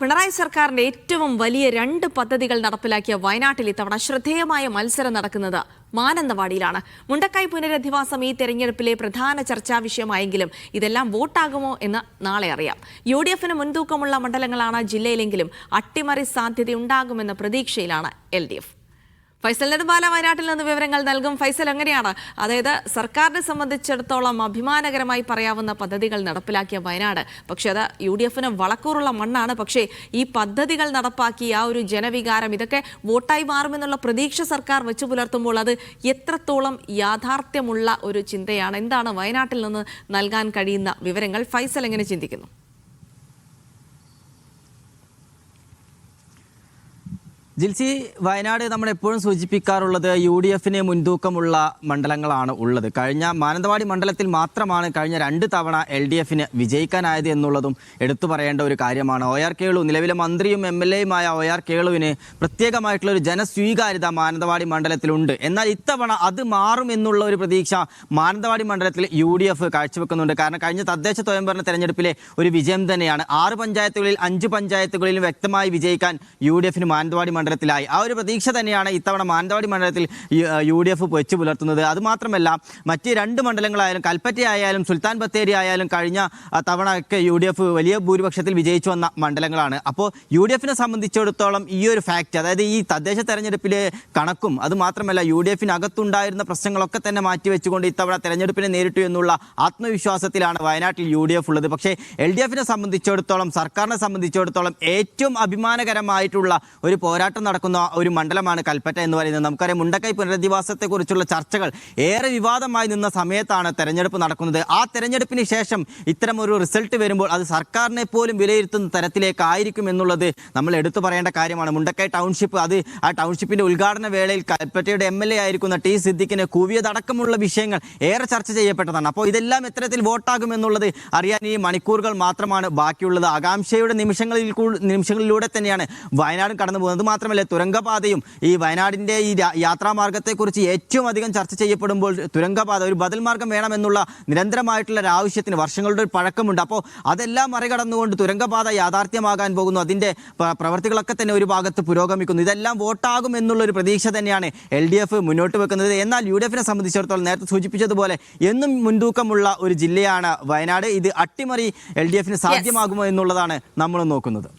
പിണറായി സർക്കാരിന്റെ ഏറ്റവും വലിയ 2 പദ്ധതികൾ നടപ്പിലാക്കിയ വയനാട്ടിൽ ഇത്തവണ ശ്രദ്ധേയമായ മത്സരം നടക്കുന്നത് മാനന്തവാടിയിലാണ്. മുണ്ടക്കൈ പുനരധിവാസം ഈ തെരഞ്ഞെടുപ്പിലെ പ്രധാന ചർച്ചാ വിഷയമായെങ്കിലും ഇതെല്ലാം വോട്ടാകുമോ എന്ന് നാളെ അറിയാം. UDFന് മുൻതൂക്കമുള്ള മണ്ഡലങ്ങളാണ് ജില്ലയിലെങ്കിലും അട്ടിമറി സാധ്യതയുണ്ടാകുമെന്ന പ്രതീക്ഷയിലാണ് LDF. ഫൈസൽ നെടുമ്പാല വയനാട്ടിൽ നിന്ന് വിവരങ്ങൾ നൽകും. ഫൈസൽ, എങ്ങനെയാണ്, അതായത് സർക്കാരിനെ സംബന്ധിച്ചിടത്തോളം അഭിമാനകരമായി പറയാവുന്ന പദ്ധതികൾ നടപ്പിലാക്കിയ വയനാട്, പക്ഷെ അത് UDFന് വളക്കൂറുള്ള മണ്ണാണ്. പക്ഷേ ഈ പദ്ധതികൾ നടപ്പാക്കി ആ ഒരു ജനവികാരം ഇതൊക്കെ വോട്ടായി മാറുമെന്നുള്ള പ്രതീക്ഷ സർക്കാർ വെച്ചു പുലർത്തുമ്പോൾ അത് എത്രത്തോളം യാഥാർത്ഥ്യമുള്ള ഒരു ചിന്തയാണ്? എന്താണ് വയനാട്ടിൽ നിന്ന് നൽകാൻ കഴിയുന്ന വിവരങ്ങൾ? ഫൈസൽ എങ്ങനെ ചിന്തിക്കുന്നു? ജിൽസി, വയനാട് നമ്മൾ എപ്പോഴും സൂചിപ്പിക്കാറുള്ളത് UDFന് മുൻതൂക്കമുള്ള മണ്ഡലങ്ങളാണ് ഉള്ളത്. കഴിഞ്ഞ മാനന്തവാടി മണ്ഡലത്തിൽ മാത്രമാണ് കഴിഞ്ഞ 2 തവണ LDFന് വിജയിക്കാനായത് എന്നുള്ളതും എടുത്തു പറയേണ്ട ഒരു കാര്യമാണ്. OR കേളു, നിലവിലെ മന്ത്രിയും MLAയുമായ OR കേളുവിന് പ്രത്യേകമായിട്ടുള്ള ഒരു ജനസ്വീകാര്യത മാനന്തവാടി മണ്ഡലത്തിലുണ്ട്. എന്നാൽ ഇത്തവണ അത് മാറും എന്നുള്ള ഒരു പ്രതീക്ഷ മാനന്തവാടി മണ്ഡലത്തിൽ UDF കാഴ്ചവെക്കുന്നുണ്ട്. കാരണം കഴിഞ്ഞ തദ്ദേശ സ്വയംഭരണ തെരഞ്ഞെടുപ്പിലെ ഒരു വിജയം തന്നെയാണ്. 6 പഞ്ചായത്തുകളിൽ 5 പഞ്ചായത്തുകളിലും വ്യക്തമായി വിജയിക്കാൻ UDFന് മാനന്തവാടി മണ്ഡലത്തിലായി. ആ ഒരു പ്രതീക്ഷ തന്നെയാണ് ഇത്തവണ മാനന്തവാടി മണ്ഡലത്തിൽ UDF വെച്ചു പുലർത്തുന്നത്. അതുമാത്രമല്ല, മറ്റ് 2 മണ്ഡലങ്ങളായാലും കൽപ്പറ്റ ആയാലും സുൽത്താൻ ബത്തേരി ആയാലും കഴിഞ്ഞ തവണ ഒക്കെ UDF വലിയ ഭൂരിപക്ഷത്തിൽ വിജയിച്ചു വന്ന മണ്ഡലങ്ങളാണ്. അപ്പോൾ UDFനെ സംബന്ധിച്ചിടത്തോളം ഈ ഒരു ഫാക്റ്റ്, അതായത് ഈ തദ്ദേശ തെരഞ്ഞെടുപ്പിലെ കണക്കും അതുമാത്രമല്ല UDFനകത്തുണ്ടായിരുന്ന പ്രശ്നങ്ങളൊക്കെ തന്നെ മാറ്റിവെച്ചുകൊണ്ട് ഇത്തവണ തെരഞ്ഞെടുപ്പിനെ നേരിട്ടു എന്നുള്ള ആത്മവിശ്വാസത്തിലാണ് വയനാട്ടിൽ UDF ഉള്ളത്. പക്ഷേ LDFനെ സംബന്ധിച്ചിടത്തോളം, സർക്കാരിനെ സംബന്ധിച്ചിടത്തോളം ഏറ്റവും അഭിമാനകരമായിട്ടുള്ള ഒരു പോരാട്ടം നടക്കുന്ന ഒരു മണ്ഡലമാണ് കൽപ്പറ്റ എന്ന് പറയുന്നത്. നമുക്കറിയാം, മുണ്ടക്കൈ പുനരധിവാസത്തെക്കുറിച്ചുള്ള ചർച്ചകൾ ഏറെ വിവാദമായി നിന്ന സമയത്താണ് തെരഞ്ഞെടുപ്പ് നടക്കുന്നത്. ആ തെരഞ്ഞെടുപ്പിന് ശേഷം ഇത്തരം ഒരു റിസൾട്ട് വരുമ്പോൾ അത് സർക്കാരിനെ പോലും വിലയിരുത്തുന്ന തരത്തിലേക്കായിരിക്കും എന്നുള്ളത് നമ്മൾ എടുത്തു പറയേണ്ട കാര്യമാണ്. മുണ്ടക്കൈ ടൗൺഷിപ്പ്, ആ ടൗൺഷിപ്പിന്റെ ഉദ്ഘാടന വേളയിൽ കൽപ്പറ്റയുടെ MLA ആയിരിക്കുന്ന T സിദ്ദിഖിനെ കൂവിയതടക്കമുള്ള വിഷയങ്ങൾ ഏറെ ചർച്ച ചെയ്യപ്പെട്ടതാണ്. അപ്പോൾ ഇതെല്ലാം എത്തരത്തിൽ വോട്ടാകുമെന്നുള്ളത് അറിയാൻ ഈ മണിക്കൂറുകൾ മാത്രമാണ് ബാക്കിയുള്ളത്. ആകാംക്ഷയുടെ നിമിഷങ്ങളിലൂടെ തന്നെയാണ് വയനാട് കടന്നു പോകുന്നത്. മാത്രമല്ല, തുരങ്കപാതയും ഈ വയനാടിൻ്റെ ഈ യാത്രാമാർഗത്തെക്കുറിച്ച് ഏറ്റവും അധികം ചർച്ച ചെയ്യപ്പെടുമ്പോൾ തുരങ്കപാത ഒരു ബദൽ മാർഗം വേണമെന്നുള്ള നിരന്തരമായിട്ടുള്ള ഒരു ആവശ്യത്തിന് വർഷങ്ങളുടെ ഒരു പഴക്കമുണ്ട്. അപ്പോൾ അതെല്ലാം മറികടന്നുകൊണ്ട് തുരങ്കപാത യാഥാർത്ഥ്യമാകാൻ പോകുന്നു. അതിൻ്റെ പ്രവർത്തികളൊക്കെ തന്നെ ഒരു ഭാഗത്ത് പുരോഗമിക്കുന്നു. ഇതെല്ലാം വോട്ടാകും എന്നുള്ളൊരു പ്രതീക്ഷ തന്നെയാണ് LDF മുന്നോട്ട് വെക്കുന്നത്. എന്നാൽ UDFനെ സംബന്ധിച്ചിടത്തോളം നേരത്തെ സൂചിപ്പിച്ചതുപോലെ എന്നും മുൻതൂക്കമുള്ള ഒരു ജില്ലയാണ് വയനാട്. ഇത് അട്ടിമറി LDFന് സാധ്യമാകുമോ എന്നുള്ളതാണ് നമ്മൾ നോക്കുന്നത്.